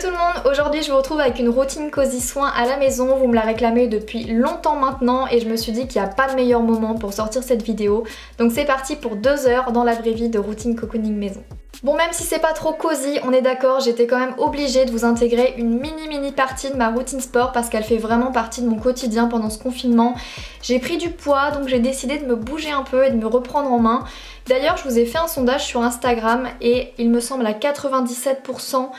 tout le monde, aujourd'hui je vous retrouve avec une routine cosy soin à la maison. Vous me la réclamez depuis longtemps maintenant et je me suis dit qu'il n'y a pas de meilleur moment pour sortir cette vidéo. Donc c'est parti pour 2 heures dans la vraie vie de routine cocooning maison. Bon, même si c'est pas trop cosy, on est d'accord, j'étais quand même obligée de vous intégrer une mini partie de ma routine sport parce qu'elle fait vraiment partie de mon quotidien pendant ce confinement. J'ai pris du poids donc j'ai décidé de me bouger un peu et de me reprendre en main. D'ailleurs, je vous ai fait un sondage sur Instagram et il me semble à 97%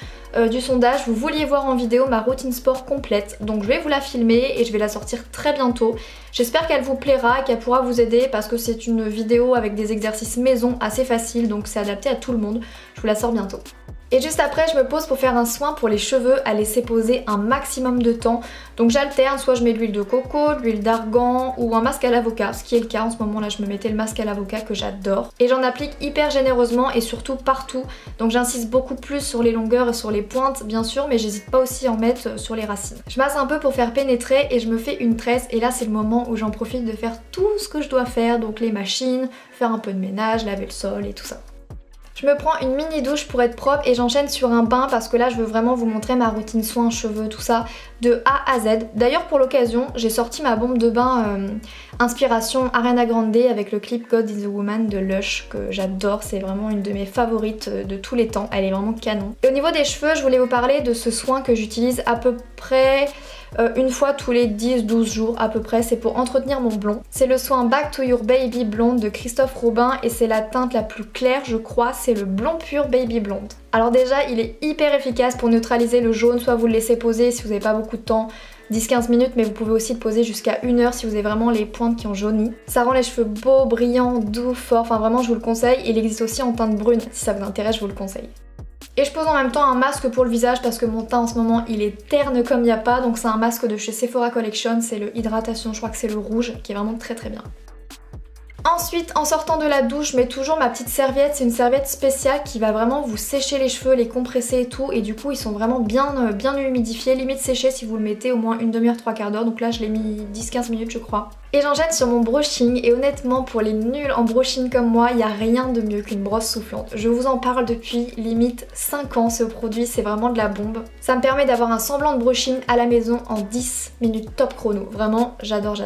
du sondage, vous vouliez voir en vidéo ma routine sport complète. Donc je vais vous la filmer et je vais la sortir très bientôt. J'espère qu'elle vous plaira et qu'elle pourra vous aider parce que c'est une vidéo avec des exercices maison assez faciles, donc c'est adapté à tout le monde. Je vous la sors bientôt. Et juste après, je me pose pour faire un soin pour les cheveux à laisser poser un maximum de temps. Donc j'alterne, soit je mets de l'huile de coco, de l'huile d'argan ou un masque à l'avocat, ce qui est le cas en ce moment là, je me mettais le masque à l'avocat que j'adore. Et j'en applique hyper généreusement et surtout partout. Donc j'insiste beaucoup plus sur les longueurs et sur les pointes bien sûr, mais j'hésite pas aussi à en mettre sur les racines. Je masse un peu pour faire pénétrer et je me fais une tresse et là c'est le moment où j'en profite de faire tout ce que je dois faire, donc les machines, faire un peu de ménage, laver le sol et tout ça. Je me prends une mini douche pour être propre et j'enchaîne sur un bain parce que là je veux vraiment vous montrer ma routine soins, cheveux, tout ça de A à Z. D'ailleurs pour l'occasion j'ai sorti ma bombe de bain inspiration Ariana Grande avec le clip God is a Woman de Lush que j'adore, c'est vraiment une de mes favorites de tous les temps, elle est vraiment canon. Et au niveau des cheveux je voulais vous parler de ce soin que j'utilise à peu près une fois tous les 10-12 jours à peu près, c'est pour entretenir mon blond. C'est le soin Back to Your Baby Blonde de Christophe Robin et c'est la teinte la plus claire je crois, c'est le blond pur Baby Blonde. Alors déjà il est hyper efficace pour neutraliser le jaune, soit vous le laissez poser si vous n'avez pas beaucoup de temps, 10-15 minutes, mais vous pouvez aussi le poser jusqu'à 1 heure si vous avez vraiment les pointes qui ont jauni. Ça rend les cheveux beaux, brillants, doux, forts, enfin vraiment je vous le conseille. Il existe aussi en teinte brune, si ça vous intéresse je vous le conseille. Et je pose en même temps un masque pour le visage parce que mon teint en ce moment il est terne comme il n'y a pas. Donc c'est un masque de chez Sephora Collection, c'est le Hydratation, je crois que c'est le rouge qui est vraiment très bien. Ensuite, en sortant de la douche, je mets toujours ma petite serviette. C'est une serviette spéciale qui va vraiment vous sécher les cheveux, les compresser et tout. Et du coup, ils sont vraiment bien humidifiés, limite séchés si vous le mettez au moins une demi-heure, 3/4 d'heure. Donc là, je l'ai mis 10-15 minutes, je crois. Et j'enchaîne sur mon brushing. Et honnêtement, pour les nuls en brushing comme moi, il n'y a rien de mieux qu'une brosse soufflante. Je vous en parle depuis limite 5 ans. Ce produit, c'est vraiment de la bombe. Ça me permet d'avoir un semblant de brushing à la maison en 10 minutes top chrono. Vraiment, j'adore.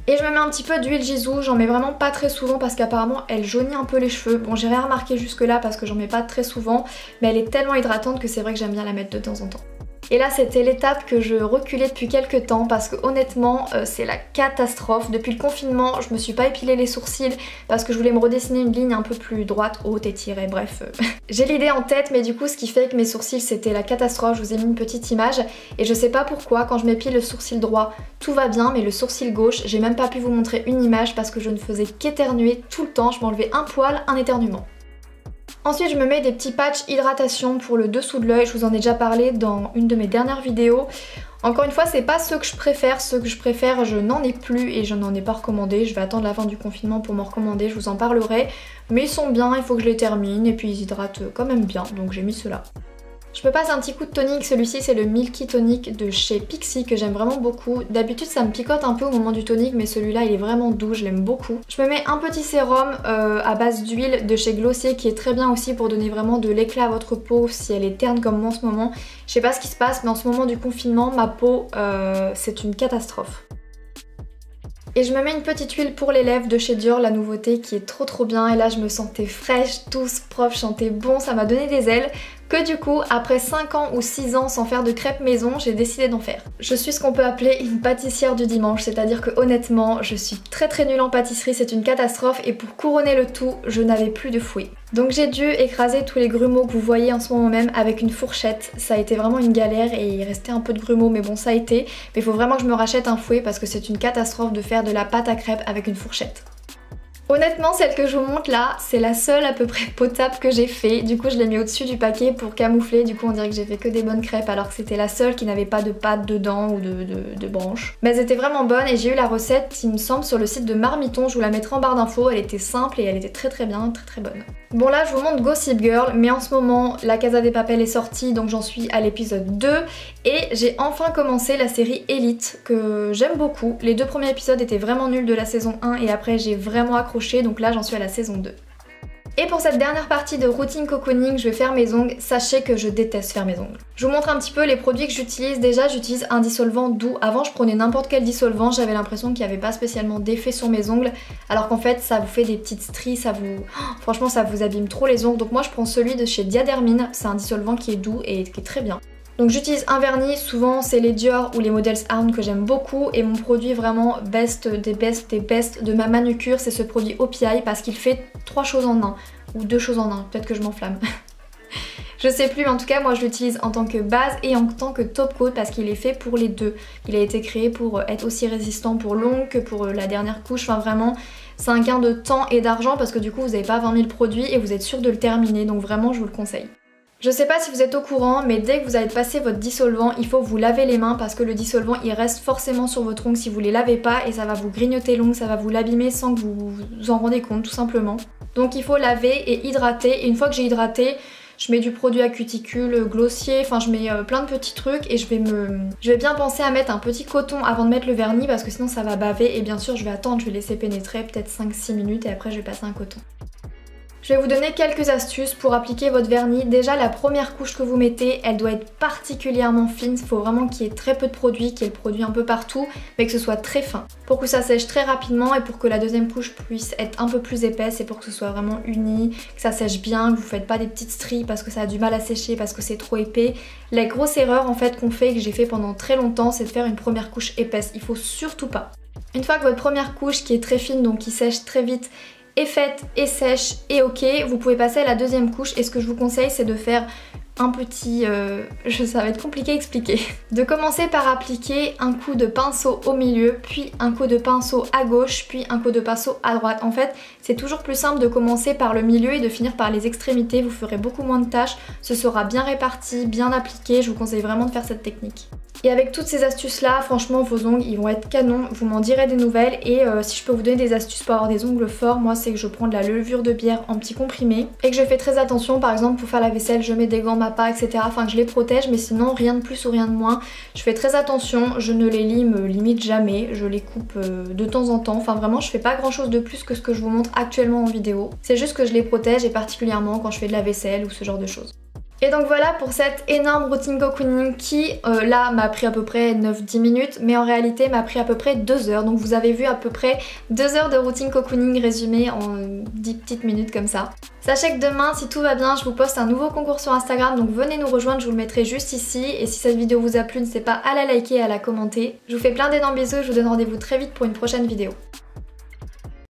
Et je me mets un petit peu d'huile Jisoo, j'en mets vraiment pas très souvent parce qu'apparemment elle jaunit un peu les cheveux. Bon, j'ai rien remarqué jusque là parce que j'en mets pas très souvent, mais elle est tellement hydratante que c'est vrai que j'aime bien la mettre de temps en temps. Et là c'était l'étape que je reculais depuis quelques temps parce que honnêtement c'est la catastrophe. Depuis le confinement je me suis pas épilé les sourcils parce que je voulais me redessiner une ligne un peu plus droite, haute et tirée, bref. J'ai l'idée en tête mais du coup ce qui fait que mes sourcils c'était la catastrophe. Je vous ai mis une petite image et je sais pas pourquoi quand je m'épile le sourcil droit tout va bien mais le sourcil gauche j'ai même pas pu vous montrer une image parce que je ne faisais qu'éternuer tout le temps. Je m'enlevais un poil, un éternuement. Ensuite je me mets des petits patchs hydratation pour le dessous de l'œil, je vous en ai déjà parlé dans une de mes dernières vidéos. Encore une fois c'est pas ceux que je préfère, je n'en ai plus et je n'en ai pas recommandé, je vais attendre la fin du confinement pour m'en recommander, je vous en parlerai. Mais ils sont bien, il faut que je les termine et puis ils hydratent quand même bien, donc j'ai mis ceux-là. Je me passe un petit coup de tonique, celui-ci c'est le Milky Tonic de chez Pixi que j'aime vraiment beaucoup. D'habitude ça me picote un peu au moment du tonique mais celui-là il est vraiment doux, je l'aime beaucoup. Je me mets un petit sérum à base d'huile de chez Glossier qui est très bien aussi pour donner vraiment de l'éclat à votre peau si elle est terne comme moi en ce moment. Je sais pas ce qui se passe mais en ce moment du confinement ma peau c'est une catastrophe. Et je me mets une petite huile pour les lèvres de chez Dior, la nouveauté qui est trop bien. Et là je me sentais fraîche, douce, propre, je sentais bon, ça m'a donné des ailes. Que du coup, après 5 ans ou 6 ans sans faire de crêpes maison, j'ai décidé d'en faire. Je suis ce qu'on peut appeler une pâtissière du dimanche, c'est-à-dire que honnêtement, je suis très nulle en pâtisserie, c'est une catastrophe et pour couronner le tout, je n'avais plus de fouet. Donc j'ai dû écraser tous les grumeaux que vous voyez en ce moment même avec une fourchette. Ça a été vraiment une galère et il restait un peu de grumeaux mais bon ça a été. Mais il faut vraiment que je me rachète un fouet parce que c'est une catastrophe de faire de la pâte à crêpes avec une fourchette. Honnêtement, celle que je vous montre là, c'est la seule à peu près potable que j'ai fait. Du coup, je l'ai mis au-dessus du paquet pour camoufler. Du coup, on dirait que j'ai fait que des bonnes crêpes alors que c'était la seule qui n'avait pas de pâte dedans ou de branches. Mais elles étaient vraiment bonnes et j'ai eu la recette, il me semble, sur le site de Marmiton. Je vous la mettrai en barre d'infos. Elle était simple et elle était très bien, très bonne. Bon là, je vous montre Gossip Girl, mais en ce moment, La Casa de Papel est sortie, donc j'en suis à l'épisode 2. Et j'ai enfin commencé la série Elite, que j'aime beaucoup. Les 2 premiers épisodes étaient vraiment nuls de la saison 1 et après j'ai vraiment accroché, donc là j'en suis à la saison 2. Et pour cette dernière partie de routine cocooning, je vais faire mes ongles. Sachez que je déteste faire mes ongles. Je vous montre un petit peu les produits que j'utilise. Déjà, j'utilise un dissolvant doux. Avant, je prenais n'importe quel dissolvant. J'avais l'impression qu'il n'y avait pas spécialement d'effet sur mes ongles. Alors qu'en fait, ça vous fait des petites stries. Franchement, ça vous abîme trop les ongles. Donc moi, je prends celui de chez Diadermine. C'est un dissolvant qui est doux et qui est très bien. Donc j'utilise un vernis, souvent c'est les Dior ou les Models Arm que j'aime beaucoup, et mon produit vraiment best des best de ma manucure, c'est ce produit OPI parce qu'il fait 3 choses en 1 ou 2 choses en 1, peut-être que je m'enflamme. Je sais plus, mais en tout cas moi je l'utilise en tant que base et en tant que top coat parce qu'il est fait pour les deux. Il a été créé pour être aussi résistant pour l'ongle que pour la dernière couche, enfin vraiment c'est un gain de temps et d'argent parce que du coup vous n'avez pas 20 000 produits et vous êtes sûr de le terminer, donc vraiment je vous le conseille. Je sais pas si vous êtes au courant, mais dès que vous avez passé votre dissolvant, il faut vous laver les mains parce que le dissolvant il reste forcément sur votre ongle si vous les lavez pas et ça va vous grignoter l'ongle, ça va vous l'abîmer sans que vous vous en rendez compte tout simplement. Donc il faut laver et hydrater, et une fois que j'ai hydraté, je mets du produit à cuticule, glossier, enfin je mets plein de petits trucs et je vais bien penser à mettre un petit coton avant de mettre le vernis parce que sinon ça va baver, et bien sûr je vais attendre, je vais laisser pénétrer peut-être 5-6 minutes et après je vais passer un coton. Je vais vous donner quelques astuces pour appliquer votre vernis. Déjà la première couche que vous mettez, elle doit être particulièrement fine. Il faut vraiment qu'il y ait très peu de produit, qu'il y ait le produit un peu partout, mais que ce soit très fin. Pour que ça sèche très rapidement et pour que la deuxième couche puisse être un peu plus épaisse et pour que ce soit vraiment uni, que ça sèche bien, que vous ne faites pas des petites stries parce que ça a du mal à sécher, parce que c'est trop épais. La grosse erreur en fait qu'on fait et que j'ai fait pendant très longtemps, c'est de faire une première couche épaisse. Il faut surtout pas. Une fois que votre première couche qui est très fine, donc qui sèche très vite, est faite et sèche et ok, vous pouvez passer à la deuxième couche, et ce que je vous conseille c'est de faire un petit... ça va être compliqué à expliquer. De commencer par appliquer un coup de pinceau au milieu, puis un coup de pinceau à gauche, puis un coup de pinceau à droite. En fait, c'est toujours plus simple de commencer par le milieu et de finir par les extrémités, vous ferez beaucoup moins de tâches, ce sera bien réparti, bien appliqué, je vous conseille vraiment de faire cette technique. Et avec toutes ces astuces là, franchement vos ongles ils vont être canons, vous m'en direz des nouvelles, et si je peux vous donner des astuces pour avoir des ongles forts, moi c'est que je prends de la levure de bière en petits comprimés et que je fais très attention. Par exemple pour faire la vaisselle je mets des gants MAPA etc, afin que je les protège, mais sinon rien de plus ou rien de moins. Je fais très attention, je ne les lime limite jamais, je les coupe de temps en temps, enfin vraiment je fais pas grand chose de plus que ce que je vous montre actuellement en vidéo. C'est juste que je les protège, et particulièrement quand je fais de la vaisselle ou ce genre de choses. Et donc voilà pour cette énorme routine cocooning qui là m'a pris à peu près 9-10 minutes, mais en réalité m'a pris à peu près 2 heures. Donc vous avez vu à peu près 2 heures de routine cocooning résumée en 10 petites minutes comme ça. Sachez que demain, si tout va bien, je vous poste un nouveau concours sur Instagram, donc venez nous rejoindre, je vous le mettrai juste ici. Et si cette vidéo vous a plu, n'hésitez pas à la liker et à la commenter. Je vous fais plein d'énormes bisous et je vous donne rendez-vous très vite pour une prochaine vidéo.